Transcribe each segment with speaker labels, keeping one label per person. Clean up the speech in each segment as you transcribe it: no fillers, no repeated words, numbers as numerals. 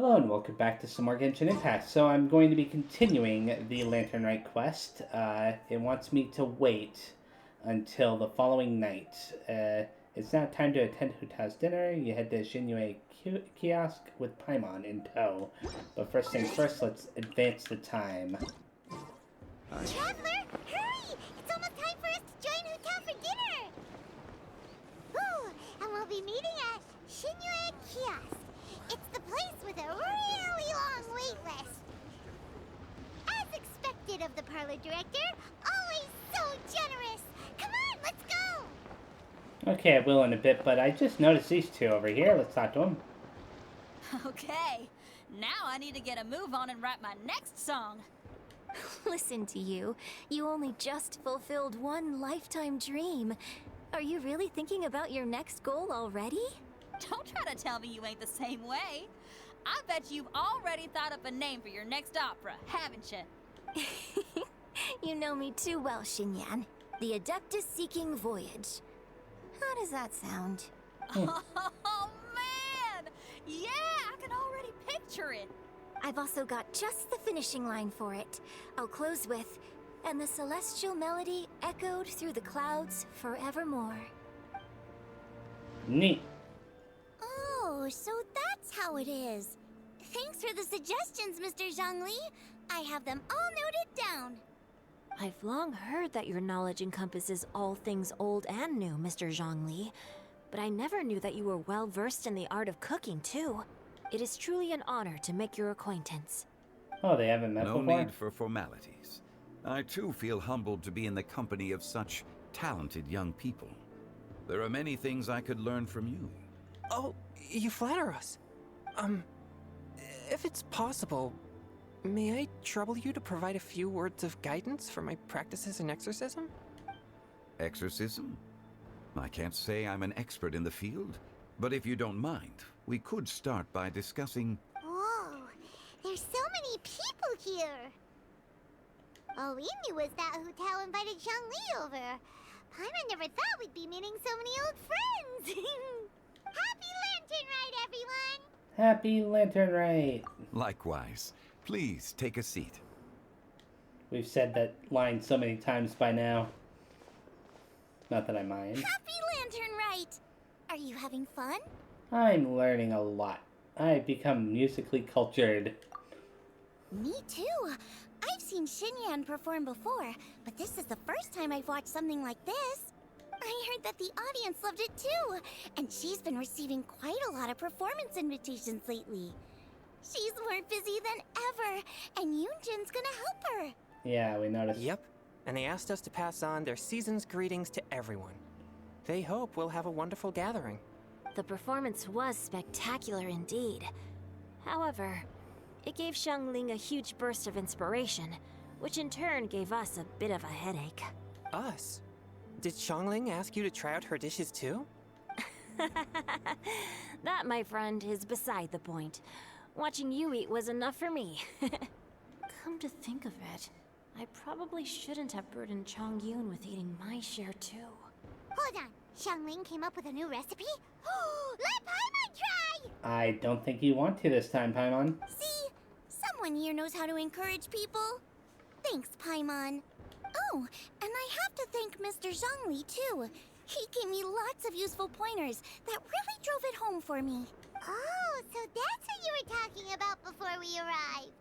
Speaker 1: Hello and welcome back to some more Genshin Impact. So I'm going to be continuing the Lantern Rite quest. It wants me to wait until the following night. It's now time to attend Hutao's dinner. You head to Shinue kiosk with Paimon in tow. But first things first, let's advance the time.
Speaker 2: Traveler, hurry! It's almost time for us to join Hutao for dinner! Ooh, and we'll be meeting at Shinue kiosk. It's the place with a really long wait list. As expected of the parlor director, always so generous. Come on, let's go!
Speaker 1: Okay, I will in a bit, but I just noticed these two over here. Let's talk to them.
Speaker 3: Okay, now I need to get a move on and write my next song.
Speaker 4: Listen to you. You only just fulfilled one lifetime dream. Are you really thinking about your next goal already?
Speaker 3: Don't try to tell me you ain't the same way. I bet you've already thought up a name for your next opera, haven't you?
Speaker 4: You know me too well, Xinyan. The Adeptus Seeking Voyage. How does that sound?
Speaker 3: Oh, man! Yeah, I can already picture it.
Speaker 4: I've also got just the finishing line for it. I'll close with, and the celestial melody echoed through the clouds forevermore.
Speaker 1: Neat.
Speaker 2: Oh, so that's how it is. Thanks for the suggestions, Mr. Zhongli. I have them all noted down.
Speaker 4: I've long heard that your knowledge encompasses all things old and new, Mr. Zhongli. But I never knew that you were well versed in the art of cooking, too. It is truly an honor to make your acquaintance.
Speaker 1: Oh, they haven't met
Speaker 5: No
Speaker 1: before?
Speaker 5: need for formalities. I too feel humbled to be in the company of such talented young people. There are many things I could learn from you.
Speaker 6: Oh, you flatter us. If it's possible, may I trouble you to provide a few words of guidance for my practices in exorcism?
Speaker 5: Exorcism? I can't say I'm an expert in the field, but if you don't mind, we could start by discussing...
Speaker 2: Whoa, there's so many people here. All we knew was that Hutao invited Zhongli over. Paimon never thought we'd be meeting so many old friends. Happy Lantern Rite, everyone!
Speaker 1: Happy Lantern Rite!
Speaker 5: Likewise. Please take a seat.
Speaker 1: We've said that line so many times by now. Not that I mind.
Speaker 2: Happy Lantern Rite! Are you having fun?
Speaker 1: I'm learning a lot. I've become musically cultured.
Speaker 2: Me too. I've seen Xinyan perform before, but this is the first time I've watched something like this. I heard that the audience loved it too, and she's been receiving quite a lot of performance invitations lately. She's more busy than ever, and Yoonjin's gonna help her.
Speaker 1: Yeah, we noticed.
Speaker 6: Yep, and they asked us to pass on their season's greetings to everyone. They hope we'll have a wonderful gathering.
Speaker 4: The performance was spectacular indeed. However, it gave Xiangling a huge burst of inspiration, which in turn gave us a bit of a headache.
Speaker 6: Us? Did Xiangling ask you to try out her dishes too?
Speaker 4: That, my friend, is beside the point. Watching you eat was enough for me. Come to think of it, I probably shouldn't have burdened Chongyun with eating my share too.
Speaker 2: Hold on, Xiangling came up with a new recipe? Let Paimon try!
Speaker 1: I don't think you want to this time, Paimon.
Speaker 2: See? Someone here knows how to encourage people. Thanks, Paimon. Oh, and I have to thank Mr. Zhongli, too. He gave me lots of useful pointers that really drove it home for me. Oh, so that's what you were talking about before we arrived.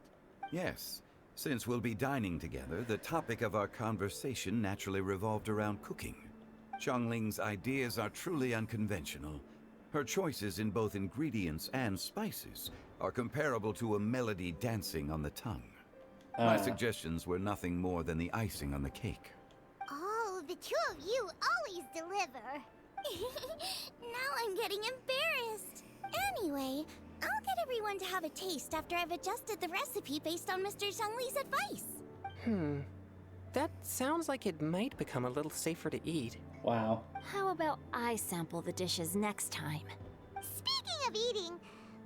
Speaker 5: Yes. Since we'll be dining together, the topic of our conversation naturally revolved around cooking. Xiangling's ideas are truly unconventional. Her choices in both ingredients and spices are comparable to a melody dancing on the tongue. My suggestions were nothing more than the icing on the cake.
Speaker 2: Oh, the two of you always deliver. Now I'm getting embarrassed. Anyway, I'll get everyone to have a taste after I've adjusted the recipe based on Mr. Zhongli's advice.
Speaker 6: That sounds like it might become a little safer to eat.
Speaker 1: Wow.
Speaker 4: How about I sample the dishes next time?
Speaker 2: Speaking of eating,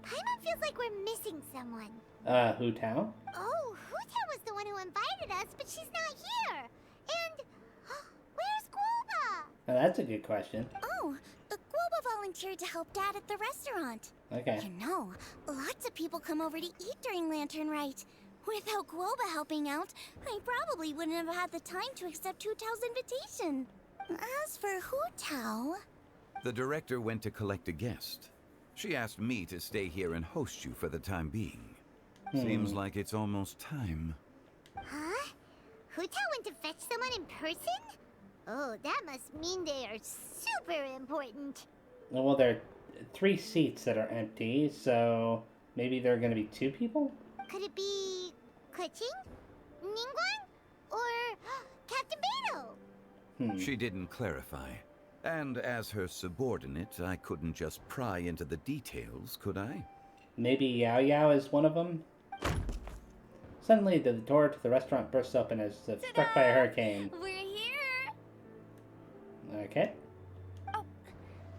Speaker 2: Paimon feels like we're missing someone.
Speaker 1: Hutao?
Speaker 2: Oh, Hutao was the one who invited us, but she's not here. And where's Guoba?
Speaker 1: Now that's a good question.
Speaker 2: Oh, Guoba volunteered to help Dad at the restaurant.
Speaker 1: Okay.
Speaker 2: You know, lots of people come over to eat during Lantern Rite. Without Guoba helping out, I probably wouldn't have had the time to accept Hu Tao's invitation. As for Hu Tao...
Speaker 5: The director went to collect a guest. She asked me to stay here and host you for the time being. Seems like it's almost time.
Speaker 2: Huh? Hu Tao went to fetch someone in person? Oh, that must mean they are super important.
Speaker 1: Well, there are 3 seats that are empty, so maybe there are going to be 2 people?
Speaker 2: Could it be... Kuching? Ningguang? Or Captain Beidou?
Speaker 5: She didn't clarify. And as her subordinate, I couldn't just pry into the details, could I?
Speaker 1: Maybe Yao Yao is one of them? Suddenly, the door to the restaurant bursts open as if struck by a hurricane.
Speaker 2: We're here!
Speaker 1: Okay.
Speaker 2: Oh,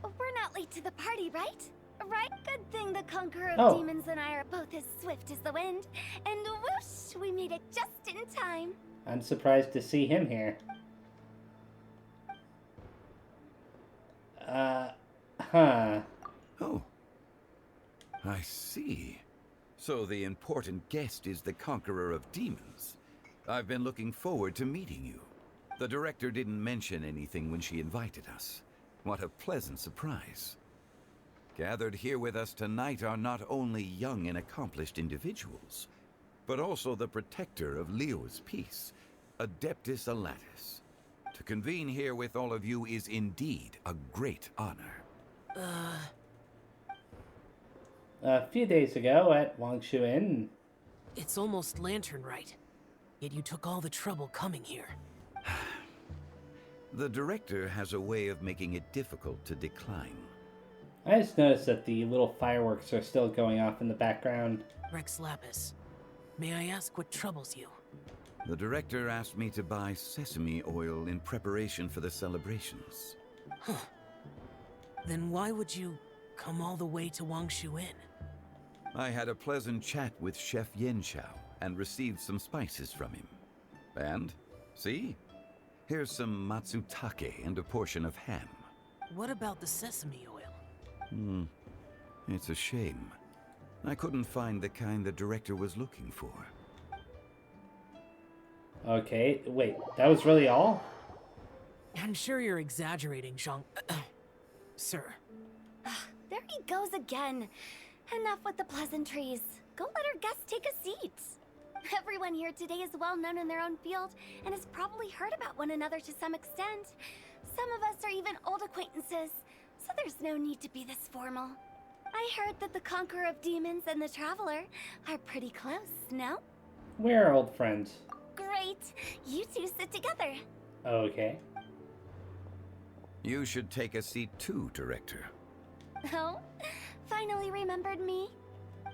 Speaker 2: we're not late to the party, right? Right? Good thing the Conqueror of
Speaker 1: Oh.
Speaker 2: Demons and I are both as swift as the wind. And whoosh, we made it just in time.
Speaker 1: I'm surprised to see him here. Huh.
Speaker 5: Oh. I see. So the important guest is the Conqueror of Demons. I've been looking forward to meeting you. The director didn't mention anything when she invited us. What a pleasant surprise. Gathered here with us tonight are not only young and accomplished individuals, but also the protector of Leo's peace, Adeptus Alatus. To convene here with all of you is indeed a great honor.
Speaker 1: A few days ago at Wangshu Inn.
Speaker 7: It's almost Lantern Rite, yet you took all the trouble coming here.
Speaker 5: The director has a way of making it difficult to decline.
Speaker 1: I just noticed that the little fireworks are still going off in the background.
Speaker 7: Rex Lapis, may I ask what troubles you?
Speaker 5: The director asked me to buy sesame oil in preparation for the celebrations.
Speaker 7: Then why would you come all the way to Wangshu Inn?
Speaker 5: I had a pleasant chat with Chef Yanchao and received some spices from him. And, see? Here's some matsutake and a portion of ham.
Speaker 7: What about the sesame oil?
Speaker 5: It's a shame. I couldn't find the kind the director was looking for.
Speaker 1: Okay, wait, that was really all?
Speaker 7: I'm sure you're exaggerating, Zhang... Sir.
Speaker 2: There he goes again. Enough with the pleasantries. Go let our guests take a seat. Everyone here today is well known in their own field and has probably heard about one another to some extent. Some of us are even old acquaintances, so there's no need to be this formal. I heard that the Conqueror of Demons and the Traveler are pretty close, no?
Speaker 1: We're old friends.
Speaker 2: Great. You two sit together.
Speaker 1: Okay.
Speaker 5: You should take a seat too, Director.
Speaker 2: Oh? Finally remembered me?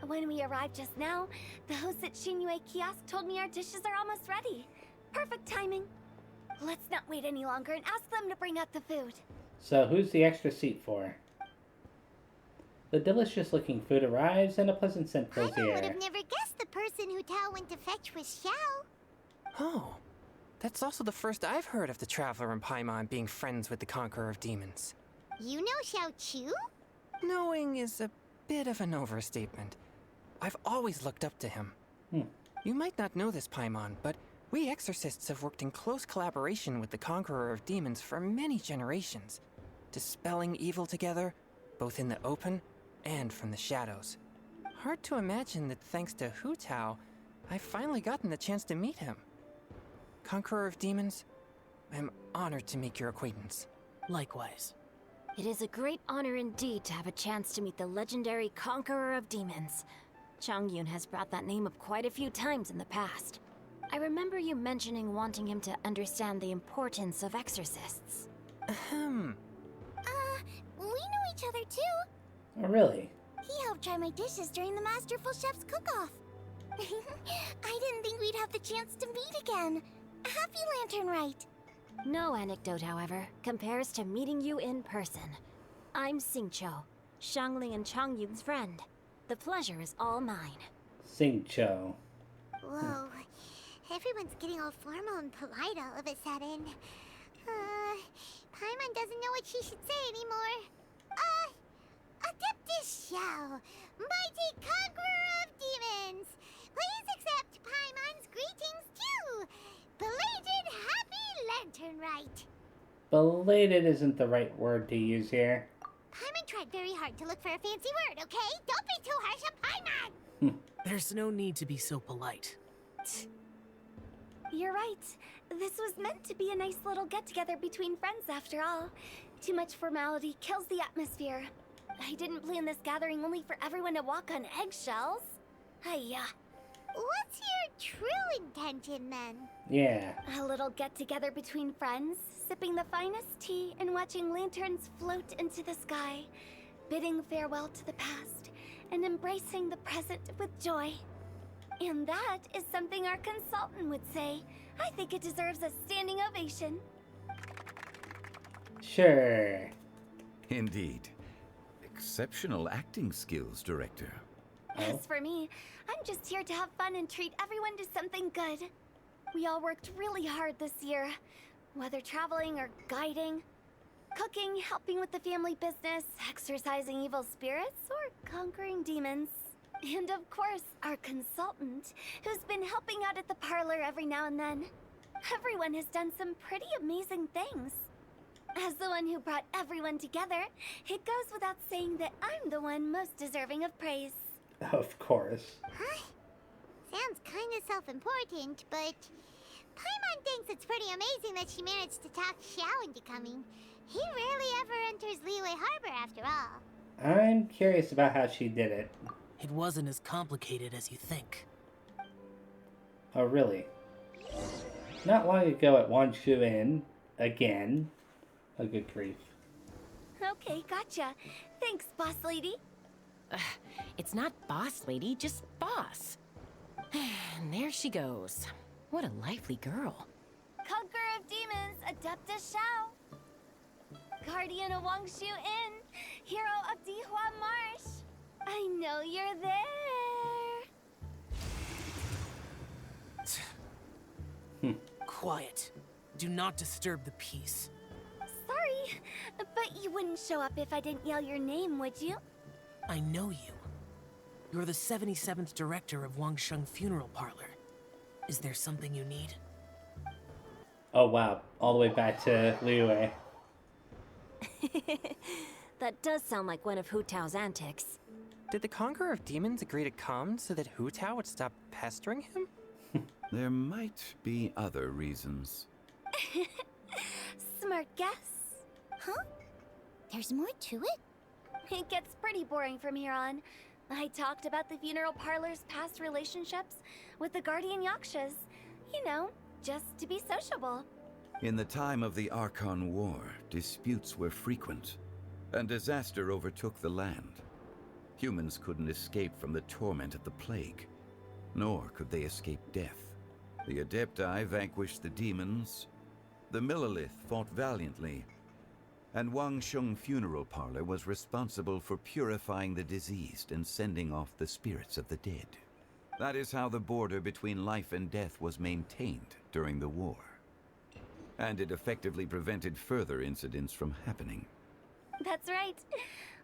Speaker 2: When we arrived just now, the host at Shinue Kiosk told me our dishes are almost ready. Perfect timing. Let's not wait any longer and ask them to bring out the food.
Speaker 1: So who's the extra seat for? The delicious-looking food arrives and a pleasant scent fills the
Speaker 2: I would
Speaker 1: air.
Speaker 2: have never guessed the person Hu Tao went to fetch was Xiao.
Speaker 6: Oh, that's also the first I've heard of the Traveler and Paimon being friends with the Conqueror of Demons.
Speaker 2: You know Xiao Chu?
Speaker 6: Knowing is a bit of an overstatement. I've always looked up to him. You might not know this, Paimon, but we exorcists have worked in close collaboration with the Conqueror of Demons for many generations, dispelling evil together, both in the open and from the shadows. Hard to imagine that thanks to Hu Tao, I've finally gotten the chance to meet him. Conqueror of Demons, I'm honored to make your acquaintance.
Speaker 7: Likewise.
Speaker 4: It is a great honor indeed to have a chance to meet the legendary Conqueror of Demons. Changyun has brought that name up quite a few times in the past. I remember you mentioning wanting him to understand the importance of exorcists.
Speaker 6: Ahem.
Speaker 2: We know each other too.
Speaker 1: Oh, really?
Speaker 2: He helped try my dishes during the Masterful Chef's cook-off. I didn't think we'd have the chance to meet again. Happy Lantern Rite.
Speaker 4: No anecdote, however, compares to meeting you in person. I'm Xingqiu, Shangling and Changyun's friend. The pleasure is all mine.
Speaker 1: Xingqiu.
Speaker 2: Whoa. Everyone's getting all formal and polite all of a sudden. Paimon doesn't know what she should say anymore. well, mighty conqueror of demons, please accept Paimon's greetings too. Belated Happy Lantern Rite.
Speaker 1: Belated isn't the right word to use here.
Speaker 2: Paimon tried very hard to look for a fancy word, okay? Don't be too harsh on Paimon!
Speaker 7: There's no need to be so polite.
Speaker 8: You're right. This was meant to be a nice little get-together between friends after all. Too much formality kills the atmosphere. I didn't plan this gathering only for everyone to walk on eggshells. Hiya.
Speaker 2: What's your true intention, then?
Speaker 1: Yeah.
Speaker 8: A little get-together between friends, sipping the finest tea and watching lanterns float into the sky, bidding farewell to the past, and embracing the present with joy. And that is something our consultant would say. I think it deserves a standing ovation.
Speaker 1: Sure.
Speaker 5: Indeed. Exceptional acting skills, Director.
Speaker 8: As for me, I'm just here to have fun and treat everyone to something good. We all worked really hard this year, whether traveling or guiding, cooking, helping with the family business, exorcising evil spirits, or conquering demons. And of course, our consultant, who's been helping out at the parlor every now and then. Everyone has done some pretty amazing things. As the one who brought everyone together, it goes without saying that I'm the one most deserving of praise.
Speaker 1: Of course.
Speaker 2: Huh? Sounds kind of self-important, but Paimon thinks it's pretty amazing that she managed to talk Xiao into coming. He rarely ever enters Liyue Harbor after all.
Speaker 1: I'm curious about how she did it.
Speaker 7: It wasn't as complicated as you think.
Speaker 1: Oh, really? Not long ago at Wanshu Inn, again. Oh, good grief.
Speaker 8: Okay, gotcha. Thanks, boss lady.
Speaker 9: It's not boss lady, just boss. And there she goes. What a lively girl.
Speaker 8: Conqueror of demons, Adeptus Xiao. Guardian of Wangshu Inn, hero of Dihua Marsh. I know you're there.
Speaker 7: Quiet. Do not disturb the peace.
Speaker 8: Sorry, but you wouldn't show up if I didn't yell your name, would you?
Speaker 7: I know you. You're the 77th director of Wangsheng Funeral Parlor. Is there something you need?
Speaker 1: Oh, wow. All the way back to Liyue.
Speaker 4: That does sound like one of Hu Tao's antics.
Speaker 6: Did the Conqueror of Demons agree to come so that Hu Tao would stop pestering him?
Speaker 5: There might be other reasons.
Speaker 8: Smart guess.
Speaker 2: Huh? There's more to it?
Speaker 8: It gets pretty boring from here on. I talked about the funeral parlor's past relationships with the Guardian Yakshas. You know, just to be sociable.
Speaker 5: In the time of the Archon War, disputes were frequent, and disaster overtook the land. Humans couldn't escape from the torment of the plague, nor could they escape death. The Adepti vanquished the demons, the Millelith fought valiantly, and Wangsheng Funeral Parlor was responsible for purifying the diseased and sending off the spirits of the dead. That is how the border between life and death was maintained during the war. And it effectively prevented further incidents from happening.
Speaker 8: That's right.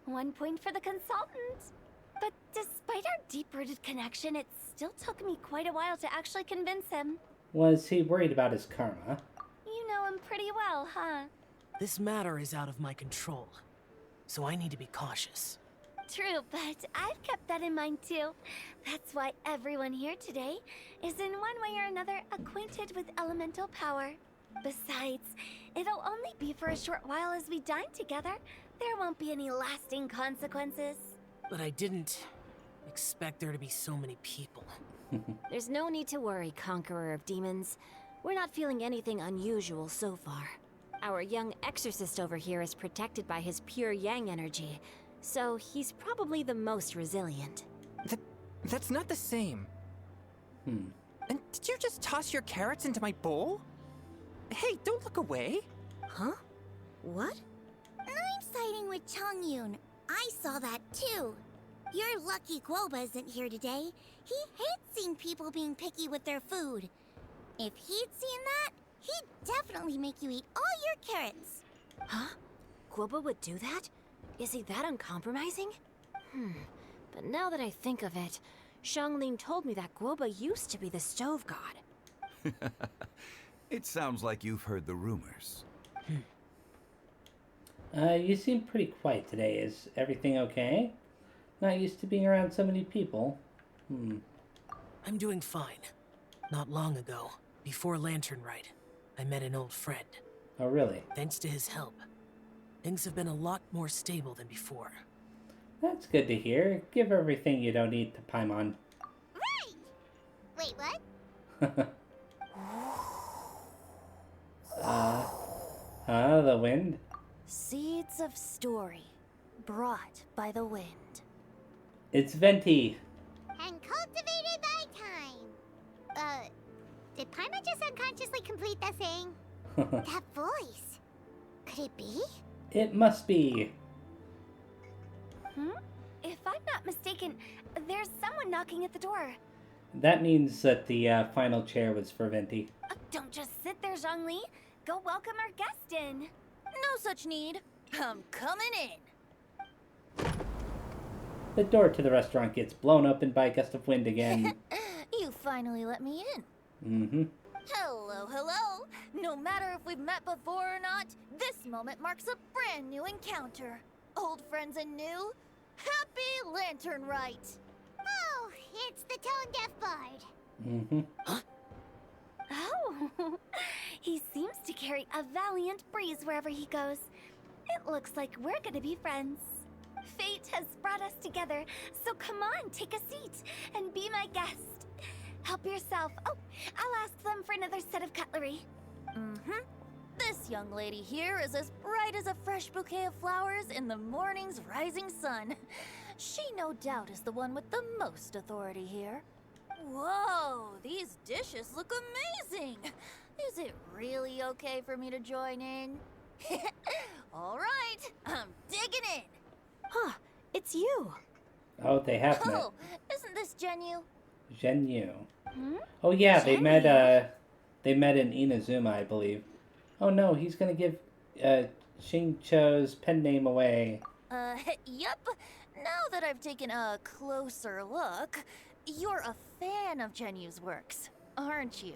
Speaker 8: 1 point for the consultant. But despite our deep-rooted connection, it still took me quite a while to actually convince him.
Speaker 1: Was he worried about his karma?
Speaker 8: You know him pretty well, huh?
Speaker 7: This matter is out of my control, so I need to be cautious.
Speaker 8: True, but I've kept that in mind too. That's why everyone here today is in one way or another acquainted with elemental power. Besides, it'll only be for a short while as we dine together. There won't be any lasting consequences.
Speaker 7: But I didn't expect there to be so many people.
Speaker 4: There's no need to worry, Conqueror of Demons. We're not feeling anything unusual so far. Our young exorcist over here is protected by his pure yang energy, so he's probably the most resilient.
Speaker 6: That's not the same. And did you just toss your carrots into my bowl? Hey, don't look away.
Speaker 4: Huh? What?
Speaker 2: I'm siding with Chongyun. I saw that too. You're lucky Guoba isn't here today. He hates seeing people being picky with their food. If he'd seen that, he'd definitely make you eat all your carrots.
Speaker 4: Huh? Guoba would do that? Is he that uncompromising? But now that I think of it, Xiangling told me that Guoba used to be the stove god.
Speaker 5: It sounds like you've heard the rumors.
Speaker 1: You seem pretty quiet today. Is everything okay? Not used to being around so many people.
Speaker 7: I'm doing fine. Not long ago, before Lantern Rite, I met an old friend.
Speaker 1: Oh, really?
Speaker 7: Thanks to his help, things have been a lot more stable than before.
Speaker 1: That's good to hear. Give everything you don't need to Paimon.
Speaker 2: Right! Wait, what?
Speaker 1: The wind?
Speaker 4: Seeds of story, brought by the wind.
Speaker 1: It's Venti.
Speaker 2: And cultivated by time. Did Paimon just unconsciously complete that thing? That voice. Could it be?
Speaker 1: It must be.
Speaker 8: If I'm not mistaken, there's someone knocking at the door.
Speaker 1: That means that the final chair was for Venti.
Speaker 8: Don't just sit there, Zhongli. Go welcome our guest in.
Speaker 3: No such need. I'm coming in.
Speaker 1: The door to the restaurant gets blown open by a gust of wind again.
Speaker 3: You finally let me in.
Speaker 1: Mm-hmm.
Speaker 3: Hello, hello. No matter if we've met before or not, this moment marks a brand new encounter. Old friends and new. Happy Lantern Rite.
Speaker 2: Oh, it's the tone-deaf bard.
Speaker 1: Mm-hmm.
Speaker 8: Oh, he seems to carry a valiant breeze wherever he goes. It looks like we're gonna be friends. Fate has brought us together, so come on, take a seat and be my guest. Help yourself. Oh, I'll ask them for another set of cutlery.
Speaker 3: This young lady here is as bright as a fresh bouquet of flowers in the morning's rising sun. She no doubt is the one with the most authority here. Whoa, these dishes look amazing. Is it really okay for me to join in? All right, I'm digging in.
Speaker 4: Huh, it's you.
Speaker 1: Oh, they have met.
Speaker 3: Oh, isn't this Genu?
Speaker 1: Genu. Oh yeah, they met in Inazuma, I believe. Oh no, he's gonna give Xingqiu's pen name away.
Speaker 3: Yep. Now that I've taken a closer look, you're a fan of Genu's works, aren't you?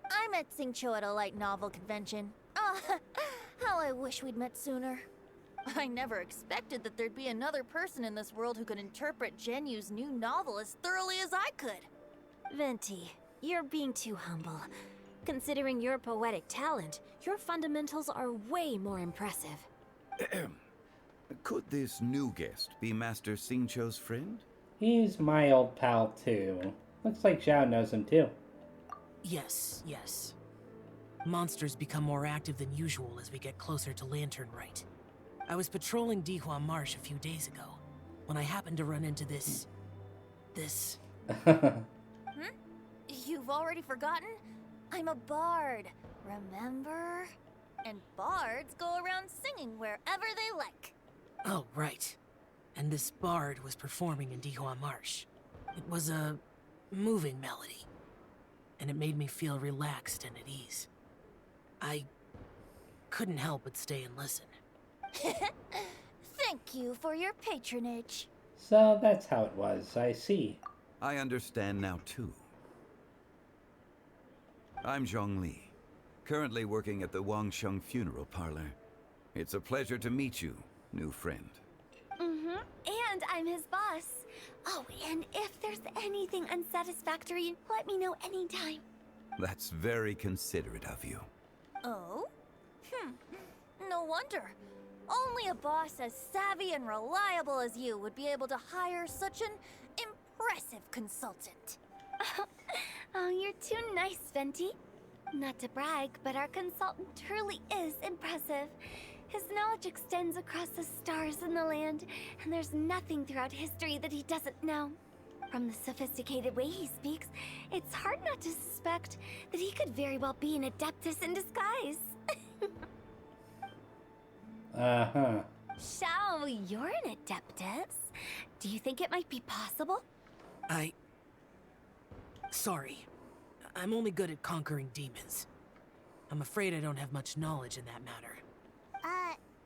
Speaker 3: I met Xingqiu at a light novel convention. How I wish we'd met sooner. I never expected that there'd be another person in this world who could interpret Genu's new novel as thoroughly as I could.
Speaker 4: Venti, you're being too humble. Considering your poetic talent, your fundamentals are way more impressive.
Speaker 5: Could this new guest be Master Xingqiu's friend?
Speaker 1: He's my old pal too. Looks like Zhao knows him too.
Speaker 7: Yes, yes. Monsters become more active than usual as we get closer to Lantern Rite. I was patrolling Dihua Marsh a few days ago, when I happened to run into this...
Speaker 3: You've already forgotten? I'm a bard, remember? And bards go around singing wherever they like.
Speaker 7: Oh, right. And this bard was performing in Dihua Marsh. It was a moving melody, and it made me feel relaxed and at ease. I couldn't help but stay and listen.
Speaker 3: Thank you for your patronage.
Speaker 1: So that's how it was, I see.
Speaker 5: I understand now too. I'm Zhongli, currently working at the Wangsheng Funeral Parlor. It's a pleasure to meet you, new friend.
Speaker 8: And I'm his boss. Oh, and if there's anything unsatisfactory, let me know anytime.
Speaker 5: That's very considerate of you.
Speaker 3: Oh? No wonder. Only a boss as savvy and reliable as you would be able to hire such an impressive consultant.
Speaker 8: Oh, you're too nice, Venti. Not to brag, but our consultant truly is impressive. His knowledge extends across the stars and the land, and there's nothing throughout history that he doesn't know. From the sophisticated way he speaks, it's hard not to suspect that he could very well be an adeptus in disguise. Shao, you're an adeptus. Do you think it might be possible?
Speaker 7: Sorry. I'm only good at conquering demons. I'm afraid I don't have much knowledge in that matter.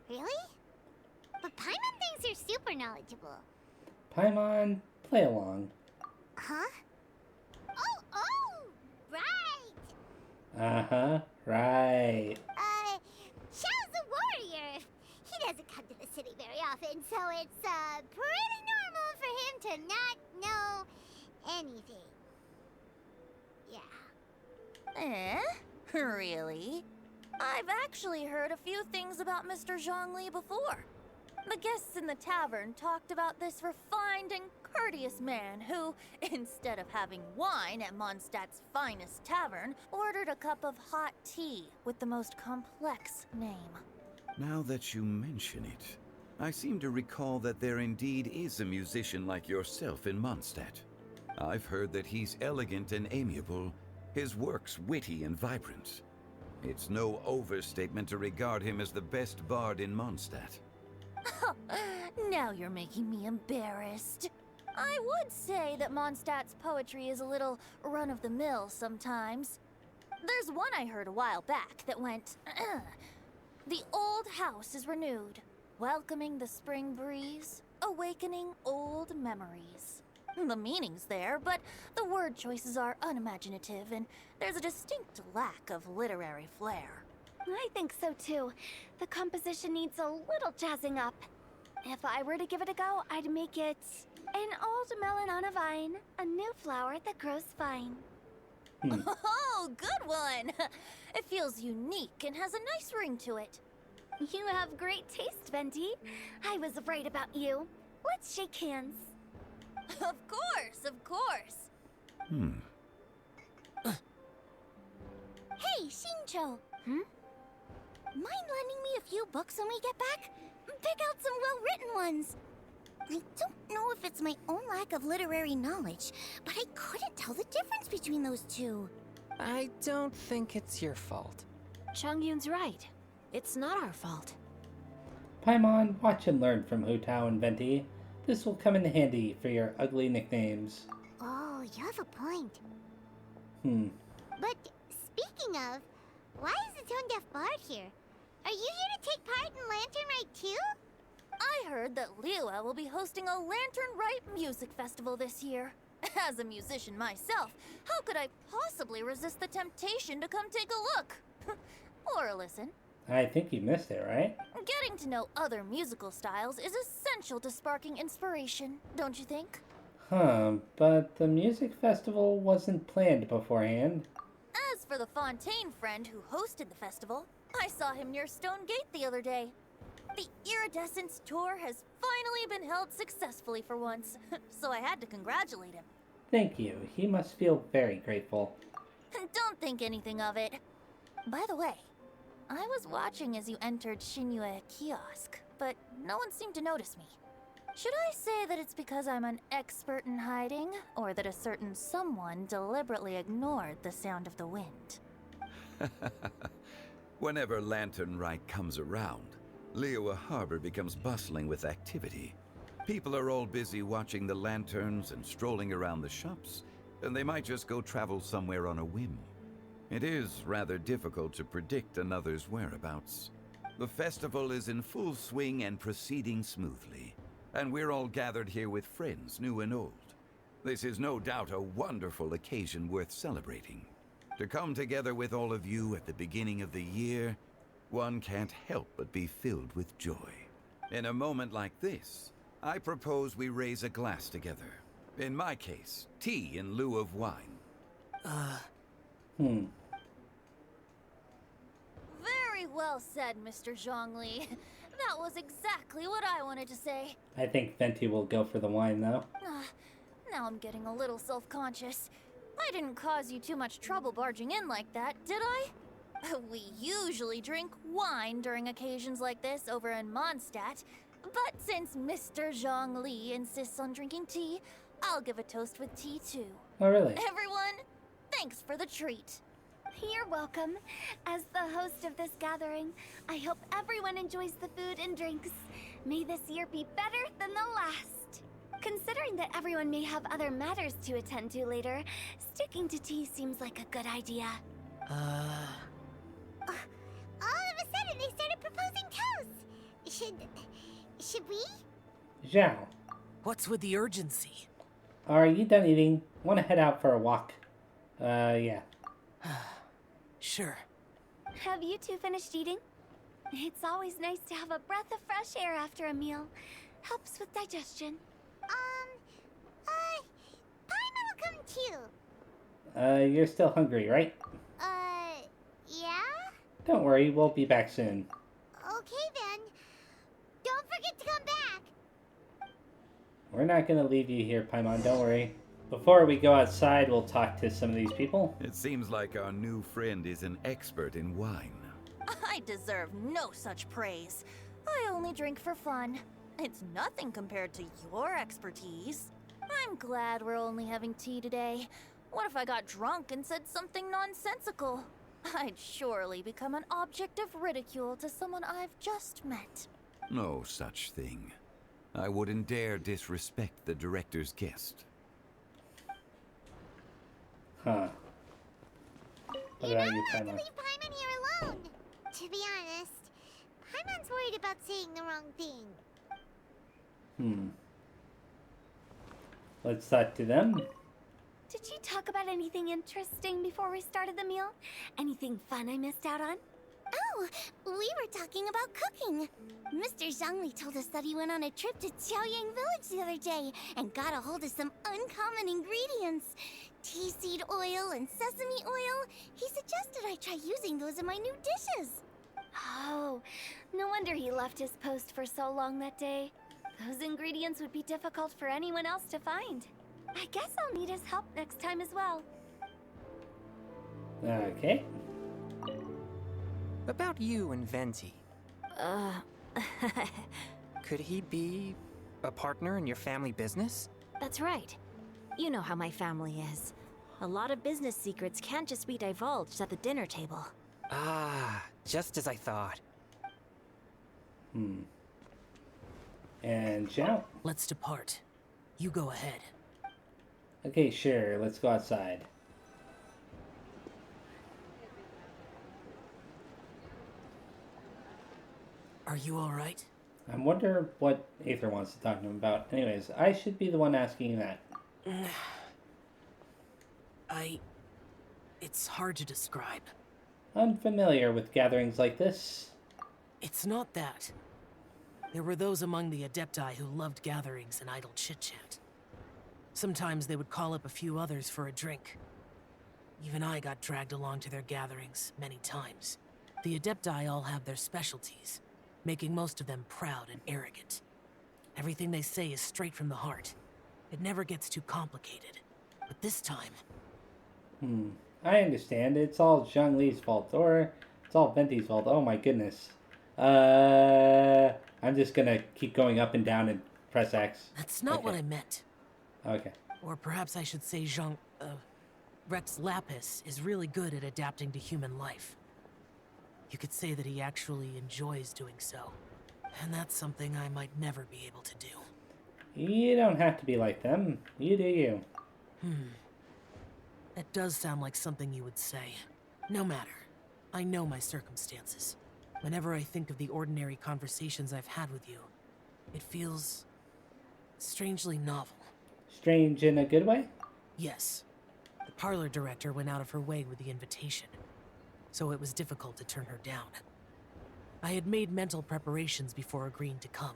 Speaker 2: Really? But Paimon thinks you're super knowledgeable.
Speaker 1: Paimon play along.
Speaker 2: Huh? Oh, right!
Speaker 1: Uh-huh, right.
Speaker 2: Xiao's a warrior. He doesn't come to the city very often, so it's, pretty normal for him to not know anything. Yeah.
Speaker 3: Really? I've actually heard a few things about Mr. Zhongli before. The guests in the tavern talked about this refined and courteous man who, instead of having wine at Mondstadt's finest tavern, ordered a cup of hot tea with the most complex name.
Speaker 5: Now that you mention it, I seem to recall that there indeed is a musician like yourself in Mondstadt. I've heard that he's elegant and amiable, his works witty and vibrant. It's no overstatement to regard him as the best bard in Mondstadt.
Speaker 3: Now you're making me embarrassed. I would say that Mondstadt's poetry is a little run-of-the-mill sometimes. There's one I heard a while back that went, The old house is renewed, welcoming the spring breeze, awakening old memories. The meaning's there, but the word choices are unimaginative, and there's a distinct lack of literary flair.
Speaker 8: I think so too. The composition needs a little jazzing up. If I were to give it a go, I'd make it an old melon on a vine, a new flower that grows fine.
Speaker 3: Oh, good one! It feels unique and has a nice ring to it.
Speaker 8: You have great taste, Venti. I was right about you. Let's shake hands.
Speaker 3: Of course, of course.
Speaker 2: Hey, Shincho! Mind lending me a few books when we get back? Pick out some well-written ones. I don't know if it's my own lack of literary knowledge, but I couldn't tell the difference between those two.
Speaker 6: I don't think it's your fault.
Speaker 4: Chongyun's right. It's not our fault.
Speaker 1: Paimon, watch and learn from Hu Tao and Venti. This will come in handy for your ugly nicknames.
Speaker 2: Oh, you have a point.
Speaker 1: But
Speaker 2: Speaking of, why is the Tone Deaf Bard here? Are you here to take part in Lantern Rite too?
Speaker 3: I heard that Liyue will be hosting a Lantern Rite music festival this year. As a musician myself, how could I possibly resist the temptation to come take a look? Or listen.
Speaker 1: I think you missed it, right?
Speaker 3: Getting to know other musical styles is essential to sparking inspiration, don't you think?
Speaker 1: But the music festival wasn't planned beforehand.
Speaker 3: As for the Fontaine friend who hosted the festival, I saw him near Stone Gate the other day. The Iridescence tour has finally been held successfully for once, so I had to congratulate him.
Speaker 1: Thank you. He must feel very grateful.
Speaker 3: Don't think anything of it. By the way, I was watching as you entered Shinyue Kiosk, but no one seemed to notice me. Should I say that it's because I'm an expert in hiding, or that a certain someone deliberately ignored the sound of the wind?
Speaker 5: Whenever Lantern Rite comes around, Liyue Harbor becomes bustling with activity. People are all busy watching the lanterns and strolling around the shops, and they might just go travel somewhere on a whim. It is rather difficult to predict another's whereabouts. The festival is in full swing and proceeding smoothly, and we're all gathered here with friends, new and old. This is no doubt a wonderful occasion worth celebrating. To come together with all of you at the beginning of the year, one can't help but be filled with joy. In a moment like this, I propose we raise a glass together. In my case, tea in lieu of wine.
Speaker 3: Very well said, Mr. Zhongli. That was exactly what I wanted to say.
Speaker 1: I think Venti will go for the wine, though.
Speaker 3: Now I'm getting a little self-conscious. I didn't cause you too much trouble barging in like that, did I? We usually drink wine during occasions like this over in Mondstadt, but since Mr. Zhongli insists on drinking tea, I'll give a toast with tea too.
Speaker 1: Oh, really?
Speaker 3: Everyone, thanks for the treat.
Speaker 8: You're welcome. As the host of this gathering, I hope everyone enjoys the food and drinks. May this year be better than the last. Considering that everyone may have other matters to attend to later, sticking to tea seems like a good idea.
Speaker 2: All of a sudden, they started proposing toasts. Should we?
Speaker 1: Zhao.
Speaker 7: What's with the urgency?
Speaker 1: Are you done eating? Want to head out for a walk? Yeah.
Speaker 7: Sure.
Speaker 8: Have you two finished eating? It's always nice to have a breath of fresh air after a meal. Helps with digestion.
Speaker 2: Paimon will come too.
Speaker 1: You're still hungry, right?
Speaker 2: Yeah?
Speaker 1: Don't worry, we'll be back soon.
Speaker 2: Okay then. Don't forget to come back.
Speaker 1: We're not gonna leave you here, Paimon, don't worry. Before we go outside, we'll talk to some of these people.
Speaker 5: It seems like our new friend is an expert in wine.
Speaker 3: I deserve no such praise. I only drink for fun. It's nothing compared to your expertise. I'm glad we're only having tea today. What if I got drunk and said something nonsensical? I'd surely become an object of ridicule to someone I've just met.
Speaker 5: No such thing. I wouldn't dare disrespect the director's guest.
Speaker 1: Huh. What about you,
Speaker 2: Let's
Speaker 1: Paimon?
Speaker 2: leave Paimon here alone. To be honest, Paimon's worried about saying the wrong thing.
Speaker 1: Let's talk to them.
Speaker 8: Did you talk about anything interesting before we started the meal? Anything fun I missed out on?
Speaker 2: Oh, we were talking about cooking. Mr. Zhongli told us that he went on a trip to Qiaoyang Village the other day and got a hold of some uncommon ingredients. Tea seed oil and sesame oil. He suggested I try using those in my new dishes.
Speaker 8: Oh, no wonder he left his post for so long that day. Those ingredients would be difficult for anyone else to find. I guess I'll need his help next time as well.
Speaker 1: Okay.
Speaker 6: About you and Venti. Could he be a partner in your family business?
Speaker 4: That's right. You know how my family is. A lot of business secrets can't just be divulged at the dinner table.
Speaker 6: Ah, just as I thought.
Speaker 1: And Zhao?
Speaker 7: Let's depart. You go ahead.
Speaker 1: Okay, sure. Let's go outside.
Speaker 7: Are you all right?
Speaker 1: I wonder what Aether wants to talk to him about. Anyways, I should be the one asking that.
Speaker 7: It's hard to describe.
Speaker 1: Unfamiliar with gatherings like this.
Speaker 7: It's not that. There were those among the Adepti who loved gatherings and idle chit-chat. Sometimes they would call up a few others for a drink. Even I got dragged along to their gatherings many times. The Adepti all have their specialties, making most of them proud and arrogant. Everything they say is straight from the heart. It never gets too complicated. But this time...
Speaker 1: I understand. It's all Zhongli's fault, or it's all Venti's fault. Oh my goodness. I'm just gonna keep going up and down and press X.
Speaker 7: That's not
Speaker 1: Okay.
Speaker 7: what I meant.
Speaker 1: Okay.
Speaker 7: Or perhaps I should say Rex Lapis is really good at adapting to human life. You could say that he actually enjoys doing so. And that's something I might never be able to do.
Speaker 1: You don't have to be like them. You do you.
Speaker 7: That does sound like something you would say. No matter. I know my circumstances. Whenever I think of the ordinary conversations I've had with you, it feels strangely novel.
Speaker 1: Strange in a good way?
Speaker 7: Yes. The parlor director went out of her way with the invitation, so it was difficult to turn her down. I had made mental preparations before agreeing to come.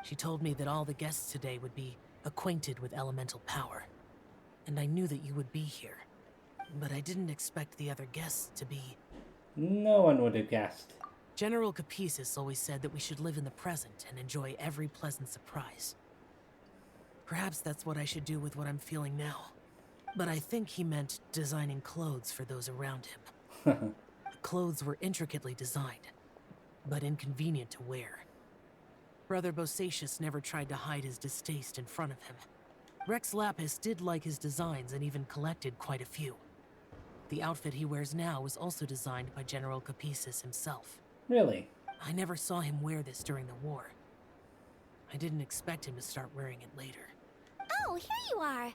Speaker 7: She told me that all the guests today would be acquainted with elemental power, and I knew that you would be here. But I didn't expect the other guests to be...
Speaker 1: No one would have guessed.
Speaker 7: General Capisis always said that we should live in the present and enjoy every pleasant surprise. Perhaps that's what I should do with what I'm feeling now. But I think he meant designing clothes for those around him. The clothes were intricately designed, but inconvenient to wear. Brother Bosacius never tried to hide his distaste in front of him. Rex Lapis did like his designs and even collected quite a few. The outfit he wears now was also designed by General Capisis himself.
Speaker 1: Really?
Speaker 7: I never saw him wear this during the war. I didn't expect him to start wearing it later.
Speaker 2: Oh, here you are.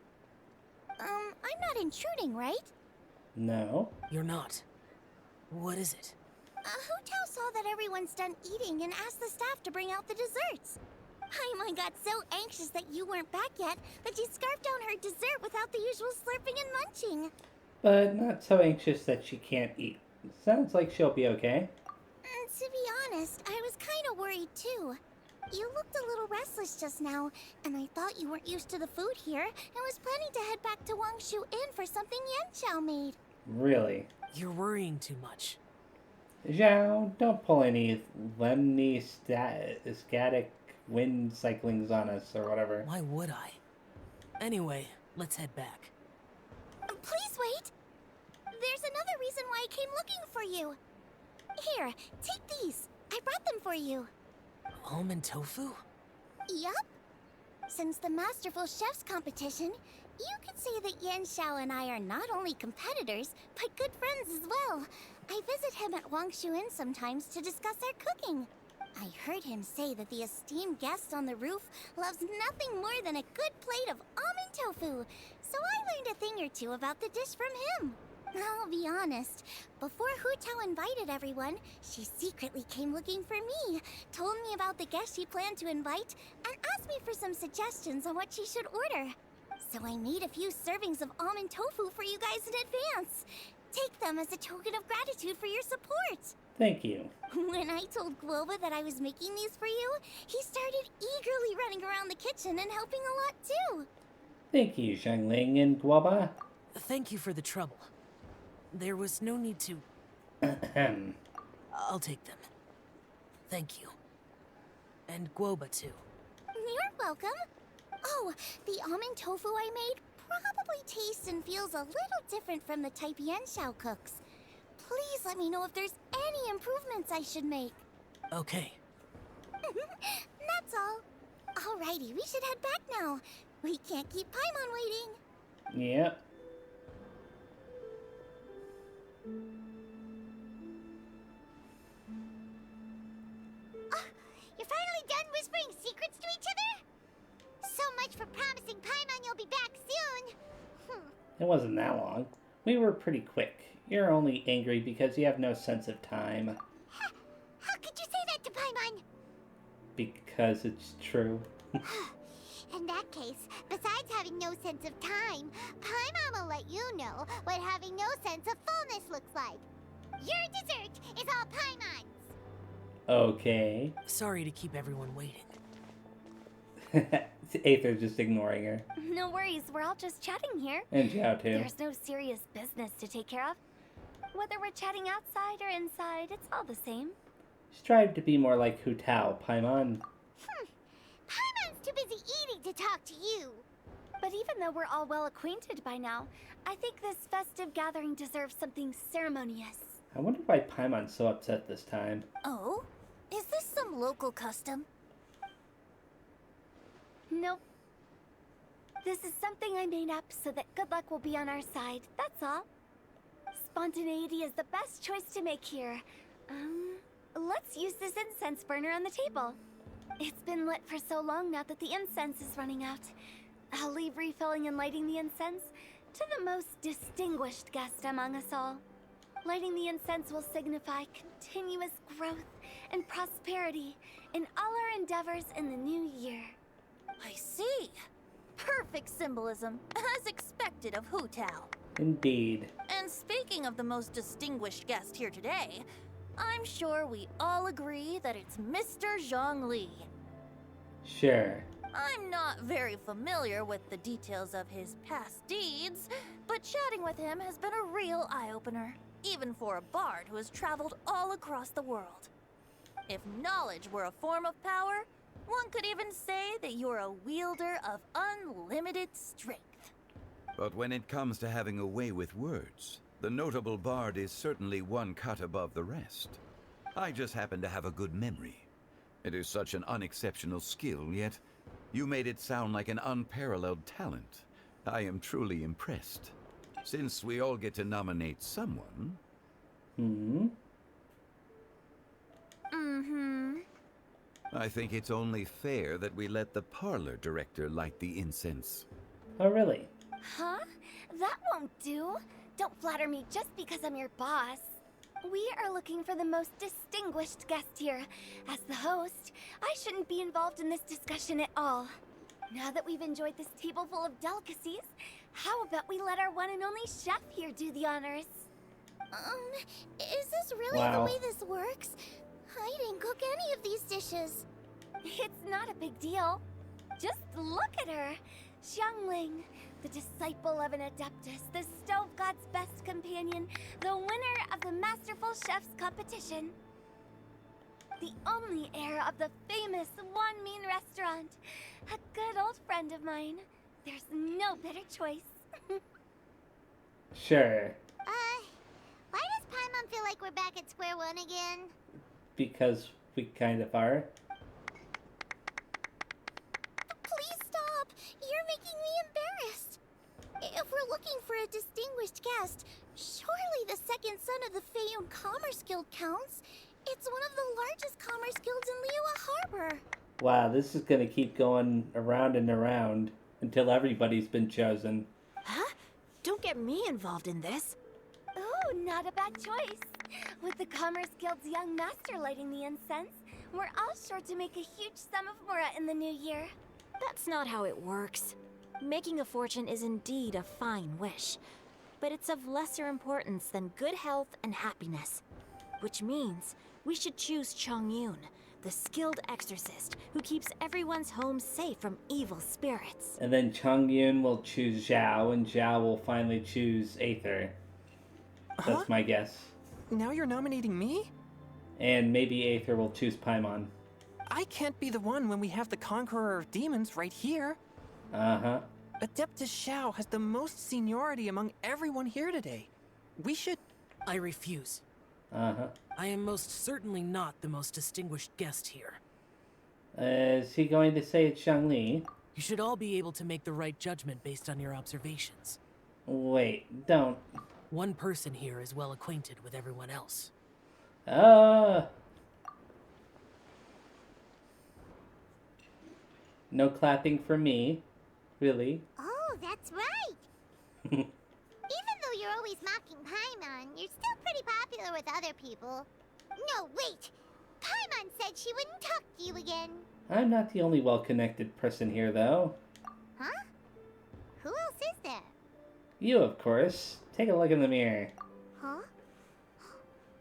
Speaker 2: I'm not intruding, right?
Speaker 1: No.
Speaker 7: You're not. What is it?
Speaker 2: Hu Tao saw that everyone's done eating and asked the staff to bring out the desserts. Paimon got so anxious that you weren't back yet that she scarfed down her dessert without the usual slurping and munching.
Speaker 1: But not so anxious that she can't eat. Sounds like she'll be okay.
Speaker 2: To be honest, I was kind of worried too. You looked a little restless just now, and I thought you weren't used to the food here and was planning to head back to Wangshu Inn for something Yanxiao made.
Speaker 1: Really?
Speaker 7: You're worrying too much.
Speaker 1: Zhao, don't pull any lemony static wind cyclings on us or whatever.
Speaker 7: Why would I? Anyway, let's head back.
Speaker 2: Please wait! There's another reason why I came looking for you. Here, take these. I brought them for you.
Speaker 7: Almond tofu?
Speaker 2: Yup. Since the Masterful Chef's competition, you could say that Yanxiao and I are not only competitors, but good friends as well. I visit him at Wangshu Inn sometimes to discuss our cooking. I heard him say that the esteemed guest on the roof loves nothing more than a good plate of almond tofu, so I learned a thing or two about the dish from him. I'll be honest, before Hu Tao invited everyone, she secretly came looking for me, told me about the guests she planned to invite, and asked me for some suggestions on what she should order. So I made a few servings of almond tofu for you guys in advance. Take them as a token of gratitude for your support.
Speaker 1: Thank you.
Speaker 2: When I told Guoba that I was making these for you, he started eagerly running around the kitchen and helping a lot too.
Speaker 1: Thank you, Xiangling and Guoba.
Speaker 7: Thank you for the trouble. There was no need to...
Speaker 1: Ahem.
Speaker 7: I'll take them. Thank you. And Guoba, too.
Speaker 2: You're welcome. Oh, the almond tofu I made probably tastes and feels a little different from the type Yanxiao cooks. Please let me know if there's any improvements I should make.
Speaker 7: Okay.
Speaker 2: That's all. Alrighty, we should head back now. We can't keep Paimon waiting.
Speaker 1: Yep.
Speaker 2: You're finally done whispering secrets to each other? So much for promising Paimon you'll be back soon.
Speaker 1: It wasn't that long. We were pretty quick. You're only angry because you have no sense of time.
Speaker 2: How could you say that to Paimon?
Speaker 1: Because it's true.
Speaker 2: In that case, besides having no sense of time, Paimon will let you know what having no sense of fullness looks like. Your dessert is all Paimon's.
Speaker 1: Okay.
Speaker 7: Sorry to keep everyone waiting.
Speaker 1: Aether just ignoring her.
Speaker 8: No worries, we're all just chatting here.
Speaker 1: And Zhao too.
Speaker 8: There's no serious business to take care of. Whether we're chatting outside or inside, it's all the same.
Speaker 1: Strive to be more like Hu Tao, Paimon.
Speaker 2: Paimon's too busy eating to talk to you.
Speaker 8: But even though we're all well acquainted by now, I think this festive gathering deserves something ceremonious.
Speaker 1: I wonder why Paimon's so upset this time.
Speaker 3: Oh? Is this some local custom?
Speaker 8: Nope. This is something I made up so that good luck will be on our side, that's all. Spontaneity is the best choice to make here. Let's use this incense burner on the table. It's been lit for so long now that the incense is running out. I'll leave refilling and lighting the incense to the most distinguished guest among us all. Lighting the incense will signify continuous growth and prosperity in all our endeavors in the new year.
Speaker 3: I see. Perfect symbolism, as expected of Hu Tao.
Speaker 1: Indeed.
Speaker 3: And speaking of the most distinguished guest here today, I'm sure we all agree that it's Mr. Zhongli.
Speaker 1: Sure.
Speaker 3: I'm not very familiar with the details of his past deeds, but chatting with him has been a real eye-opener, even for a bard who has traveled all across the world. If knowledge were a form of power, one could even say that you're a wielder of unlimited strength.
Speaker 5: But when it comes to having a way with words, the notable bard is certainly one cut above the rest. I just happen to have a good memory. It is such an unexceptional skill, yet you made it sound like an unparalleled talent. I am truly impressed. Since we all get to nominate someone... I think it's only fair that we let the parlor director light the incense.
Speaker 1: Oh, really?
Speaker 8: Huh? That won't do. Don't flatter me just because I'm your boss. We are looking for the most distinguished guest here. As the host, I shouldn't be involved in this discussion at all. Now that we've enjoyed this table full of delicacies, how about we let our one and only chef here do the honors?
Speaker 2: Is this really the way this works? I didn't cook any of these dishes.
Speaker 8: It's not a big deal. Just look at her. Xiangling, the disciple of an adeptus, the stove god's best companion, the winner of the Masterful Chef's competition. The only heir of the famous Wan Min restaurant. A good old friend of mine. There's no better choice.
Speaker 1: Sure.
Speaker 2: Why does Paimon feel like we're back at square one again?
Speaker 1: Because we kind of are.
Speaker 2: Please stop! You're making me embarrassed. If we're looking for a distinguished guest, surely the second son of the Feiyun Commerce Guild counts. It's one of the largest commerce guilds in Liyue Harbor.
Speaker 1: Wow, this is gonna keep going around and around until everybody's been chosen.
Speaker 4: Huh? Don't get me involved in this.
Speaker 8: Oh, not a bad choice. With the Commerce Guild's young master lighting the incense, we're all sure to make a huge sum of mora in the new year.
Speaker 4: That's not how it works. Making a fortune is indeed a fine wish, but it's of lesser importance than good health and happiness. Which means we should choose Chongyun, the skilled exorcist who keeps everyone's home safe from evil spirits.
Speaker 1: And then Chongyun will choose Zhao, and Zhao will finally choose Aether. That's my guess.
Speaker 6: Now you're nominating me?
Speaker 1: And maybe Aether will choose Paimon.
Speaker 6: I can't be the one when we have the Conqueror of Demons right here.
Speaker 1: Uh-huh.
Speaker 6: Adeptus Xiao has the most seniority among everyone here today. We should...
Speaker 7: I refuse.
Speaker 1: Uh-huh.
Speaker 7: I am most certainly not the most distinguished guest here.
Speaker 1: Is he going to say it's Zhongli?
Speaker 7: You should all be able to make the right judgment based on your observations.
Speaker 1: Wait, don't.
Speaker 7: One person here is well acquainted with everyone else.
Speaker 1: No clapping for me. Really?
Speaker 2: Oh, that's right. Even though you're always mocking Paimon, you're still pretty popular with other people. No, wait! Paimon said she wouldn't talk to you again.
Speaker 1: I'm not the only well-connected person here, though.
Speaker 2: Huh? Who else is there?
Speaker 1: You, of course. Take a look in the mirror.
Speaker 2: Huh?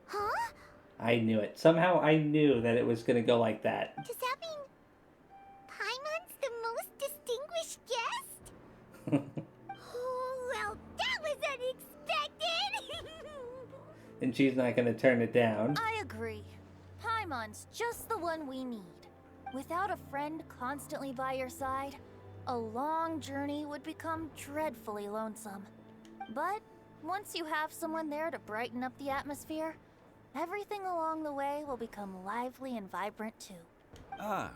Speaker 2: Huh?
Speaker 1: I knew it. Somehow I knew that it was going to go like that.
Speaker 2: Does that mean Paimon's the most distinguished guest? Oh, well, that was unexpected!
Speaker 1: And she's not going to turn it down.
Speaker 3: I agree. Paimon's just the one we need. Without a friend constantly by your side, a long journey would become dreadfully lonesome. But once you have someone there to brighten up the atmosphere, everything along the way will become lively and vibrant too.
Speaker 5: Ah,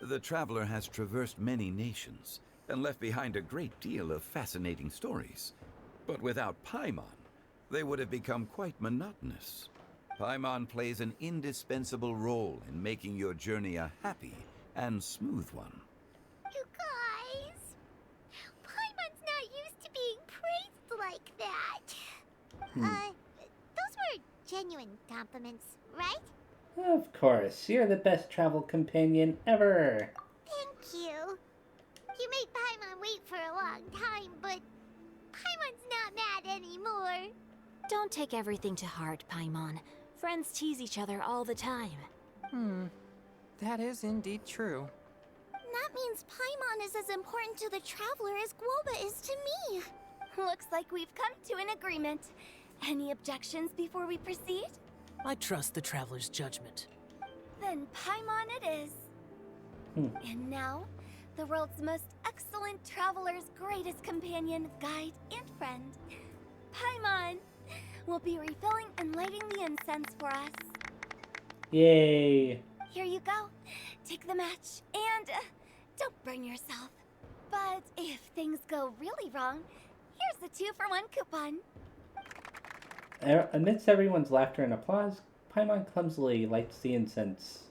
Speaker 5: the traveler has traversed many nations and left behind a great deal of fascinating stories. But without Paimon, they would have become quite monotonous. Paimon plays an indispensable role in making your journey a happy and smooth one.
Speaker 2: You guys, Paimon's not used to being praised like that. Those were genuine compliments, right?
Speaker 1: Of course. You're the best travel companion ever.
Speaker 2: Thank you. You made Paimon wait for a long time, but Paimon's not mad anymore.
Speaker 4: Don't take everything to heart, Paimon. Friends tease each other all the time.
Speaker 6: That is indeed true.
Speaker 2: That means Paimon is as important to the traveler as Guoba is to me.
Speaker 8: Looks like we've come to an agreement. Any objections before we proceed?
Speaker 7: I trust the traveler's judgment.
Speaker 8: Then Paimon it is. And now, the world's most excellent traveler's greatest companion, guide, and friend, Paimon, will be refilling and lighting the incense for us.
Speaker 1: Yay.
Speaker 8: Here you go. Take the match, and don't burn yourself. But if things go really wrong, here's the 2-for-1 coupon.
Speaker 1: Amidst everyone's laughter and applause, Paimon clumsily lights the incense.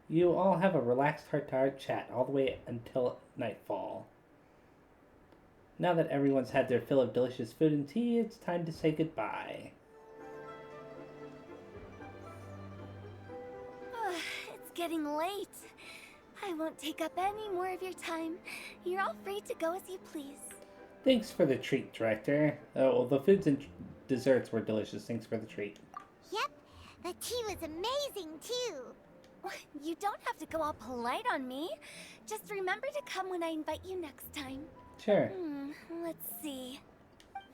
Speaker 1: You all have a relaxed heart-to-heart chat all the way until nightfall. Now that everyone's had their fill of delicious food and tea, it's time to say goodbye.
Speaker 8: getting late. I won't take up any more of your time. You're all free to go as you please.
Speaker 1: Thanks for the treat, Director. Oh, well, the foods and desserts were delicious. Thanks for the treat.
Speaker 2: Yep, the tea was amazing too.
Speaker 8: You don't have to go all polite on me. Just remember to come when I invite you next time.
Speaker 1: Sure.
Speaker 8: Let's see.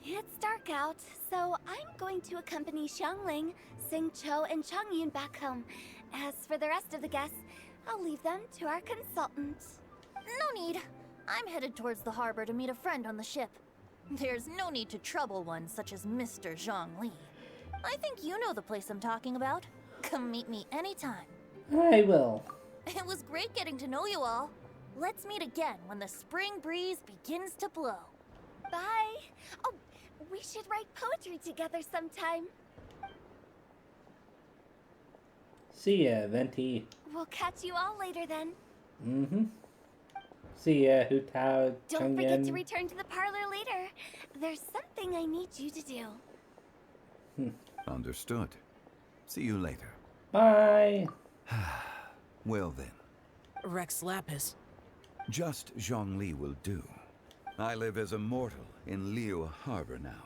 Speaker 8: It's dark out, so I'm going to accompany Xiangling, Xingqiu, and Changyun back home. As for the rest of the guests, I'll leave them to our consultant.
Speaker 3: No need. I'm headed towards the harbor to meet a friend on the ship. There's no need to trouble one such as Mr. Zhongli. I think you know the place I'm talking about. Come meet me anytime.
Speaker 1: I will.
Speaker 3: It was great getting to know you all. Let's meet again when the spring breeze begins to blow.
Speaker 8: Bye. Oh, we should write poetry together sometime.
Speaker 1: See ya, Venti.
Speaker 8: We'll catch you all later then.
Speaker 1: See ya, Hu Tao,
Speaker 8: Don't forget to
Speaker 1: Changyan.
Speaker 8: return to the parlor later. There's something I need you to do.
Speaker 5: Understood. See you later.
Speaker 1: Bye.
Speaker 5: Well then,
Speaker 7: Rex Lapis.
Speaker 5: just Zhongli will do. I live as a mortal in Liu Harbor now.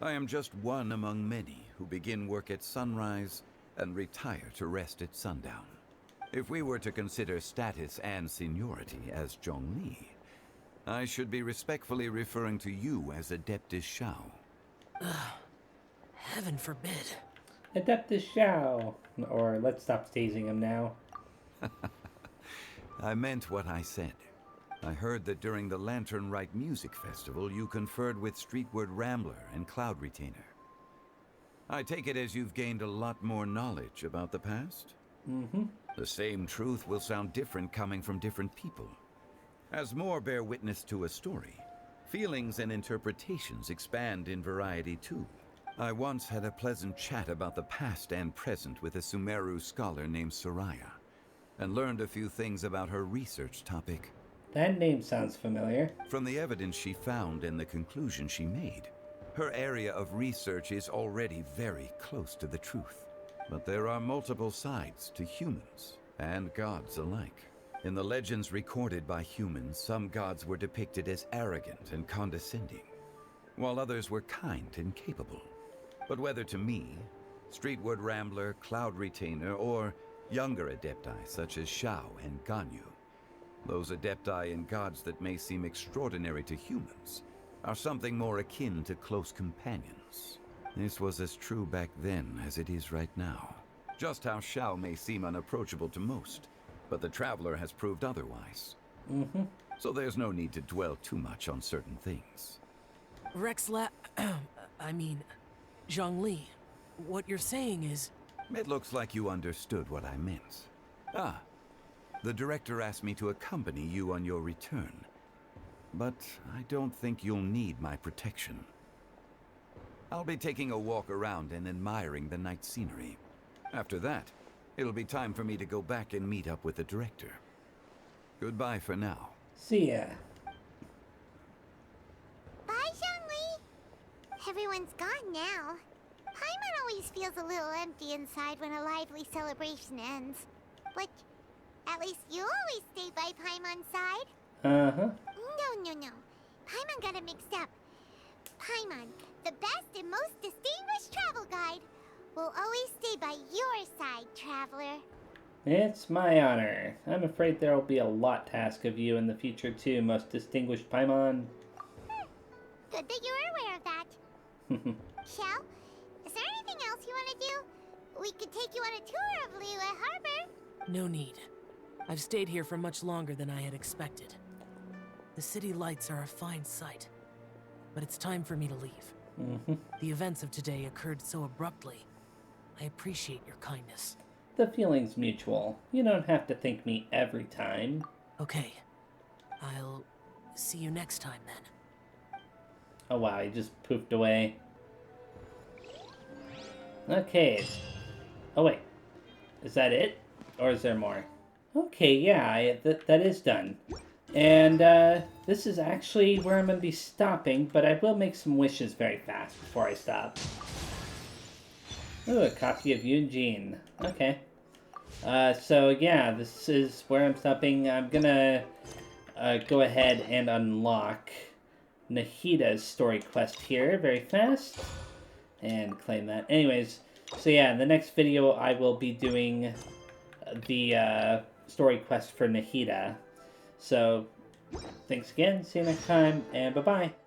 Speaker 5: I am just one among many who begin work at sunrise and retire to rest at sundown. If we were to consider status and seniority as Zhongli, I should be respectfully referring to you as Adeptus Shao.
Speaker 7: Heaven forbid.
Speaker 1: Adeptus Shao. Or let's stop tasing him now.
Speaker 5: I meant what I said. I heard that during the Lantern Rite Music Festival, you conferred with Streetward Rambler and Cloud Retainer. I take it as you've gained a lot more knowledge about the past? The same truth will sound different coming from different people. As more bear witness to a story, feelings and interpretations expand in variety too. I once had a pleasant chat about the past and present with a Sumeru scholar named Soraya, and learned a few things about her research topic.
Speaker 1: That name sounds familiar.
Speaker 5: From the evidence she found and the conclusion she made, her area of research is already very close to the truth. But there are multiple sides to humans and gods alike. In the legends recorded by humans, some gods were depicted as arrogant and condescending, while others were kind and capable. But whether to me, Streetward Rambler, Cloud Retainer, or younger adepti such as Shao and Ganyu, those adepti and gods that may seem extraordinary to humans are something more akin to close companions. This was as true back then as it is right now. Just how Shao may seem unapproachable to most, but the Traveler has proved otherwise. So there's no need to dwell too much on certain things.
Speaker 7: Zhongli, what you're saying is...
Speaker 5: It looks like you understood what I meant. The director asked me to accompany you on your return, but I don't think you'll need my protection. I'll be taking a walk around and admiring the night scenery. After that, it'll be time for me to go back and meet up with the director. Goodbye for now.
Speaker 1: See ya.
Speaker 2: Bye, Xiangli. Everyone's gone now. Paimon always feels a little empty inside when a lively celebration ends. But at least you always stay by Paimon's side.
Speaker 1: Uh-huh.
Speaker 2: No. Paimon got it mixed up. Paimon, the best and most distinguished travel guide, will always stay by your side, traveler.
Speaker 1: It's my honor. I'm afraid there will be a lot to ask of you in the future too, most distinguished Paimon.
Speaker 2: Good that you're aware of that. Shell, is there anything else you want to do? We could take you on a tour of Liyue Harbor.
Speaker 7: No need. I've stayed here for much longer than I had expected. The city lights are a fine sight, but it's time for me to leave. The events of today occurred so abruptly. I appreciate your kindness.
Speaker 1: The feeling's mutual. You don't have to thank me every time.
Speaker 7: Okay. I'll see you next time then.
Speaker 1: Oh wow, he just poofed away. Okay. Oh wait. Is that it? Or is there more? Okay, yeah, that is done. And this is actually where I'm going to be stopping, but I will make some wishes very fast before I stop. Ooh, a copy of Eugene. Okay. So yeah, this is where I'm stopping. I'm gonna go ahead and unlock Nahida's story quest here very fast. And claim that. Anyways, so yeah, in the next video I will be doing the story quest for Nahida. So, thanks again, see you next time, and bye-bye.